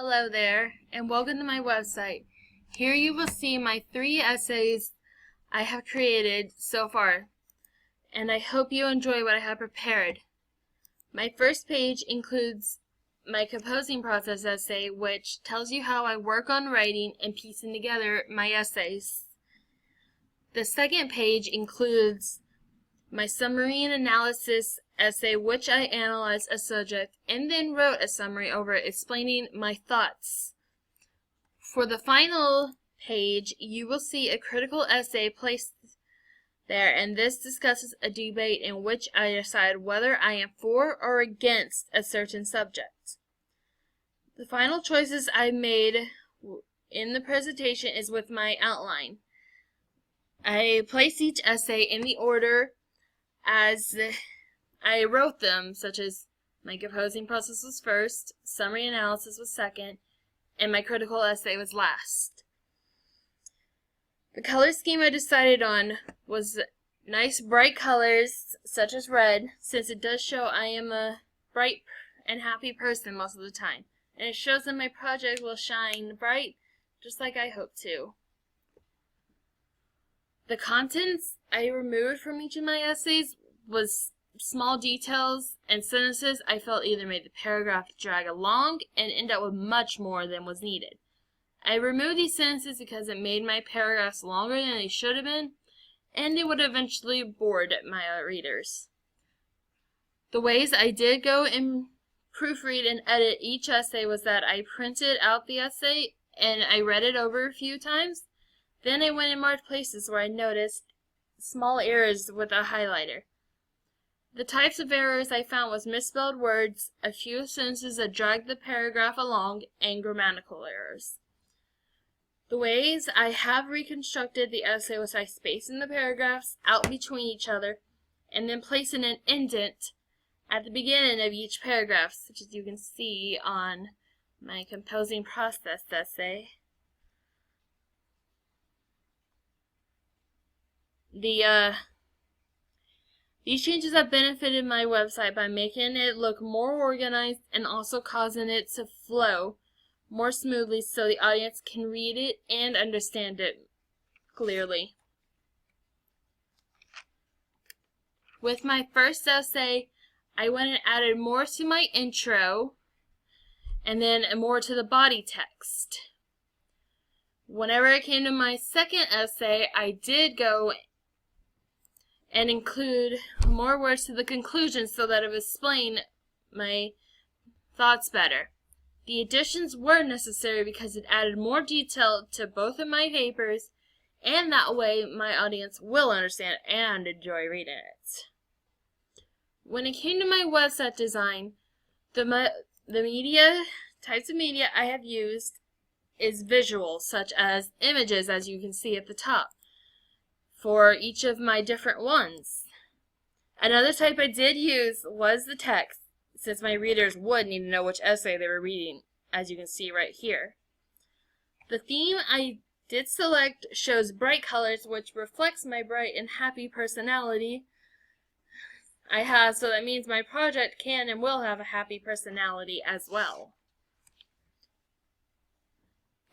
Hello there, and welcome to my website. Here you will see my 3 essays I have created so far, and I hope you enjoy what I have prepared. My first page includes my composing process essay, which tells you how I work on writing and piecing together my essays. The second page includes my summary and analysis essay, which I analyzed a subject and then wrote a summary over it explaining my thoughts. For the final page, you will see a critical essay placed there, and this discusses a debate in which I decide whether I am for or against a certain subject. The final choices I made in the presentation is with my outline. I place each essay in the order as I wrote them, such as my composing process was first, summary analysis was second, and my critical essay was last. The color scheme I decided on was nice bright colors, such as red, since it does show I am a bright and happy person most of the time, and it shows that my project will shine bright just like I hope to. The contents I removed from each of my essays was small details and sentences I felt either made the paragraph drag along and end up with much more than was needed. I removed these sentences because it made my paragraphs longer than they should have been, and it would eventually bore my readers. The ways I did go and proofread and edit each essay was that I printed out the essay and I read it over a few times. Then I went and marked places where I noticed small errors with a highlighter. The types of errors I found was misspelled words, a few sentences that dragged the paragraph along, and grammatical errors. The ways I have reconstructed the essay was I spacing the paragraphs out between each other and then placing an indent at the beginning of each paragraph, such as you can see on my composing process essay. These changes have benefited my website by making it look more organized and also causing it to flow more smoothly so the audience can read it and understand it clearly. With my first essay, I went and added more to my intro and then more to the body text. Whenever it came to my second essay, I did go and include more words to the conclusion so that it would explain my thoughts better. The additions were necessary because it added more detail to both of my papers, and that way my audience will understand and enjoy reading it. When it came to my website design, the types of media I have used is visual, such as images, as you can see at the top, for each of my different ones. Another type I did use was the text, since my readers would need to know which essay they were reading, as you can see right here. The theme I did select shows bright colors, which reflects my bright and happy personality I have, so that means my project can and will have a happy personality as well.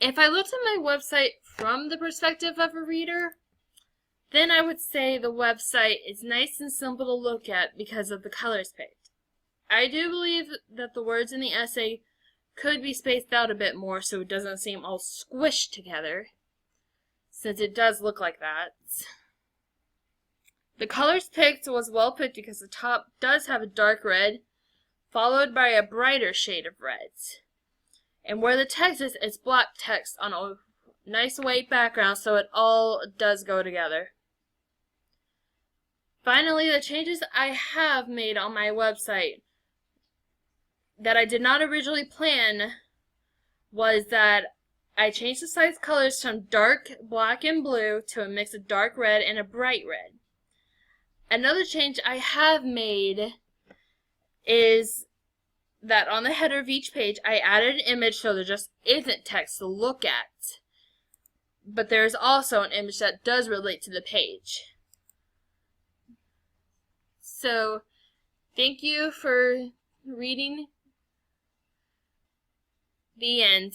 If I looked at my website from the perspective of a reader, then I would say the website is nice and simple to look at because of the colors picked. I do believe that the words in the essay could be spaced out a bit more so it doesn't seem all squished together, since it does look like that. The colors picked was well picked because the top does have a dark red, followed by a brighter shade of red. And where the text is, it's black text on a nice white background, so it all does go together. Finally, the changes I have made on my website that I did not originally plan was that I changed the site's colors from dark black and blue to a mix of dark red and a bright red. Another change I have made is that on the header of each page, I added an image so there just isn't text to look at, but there is also an image that does relate to the page. So, thank you for reading The end.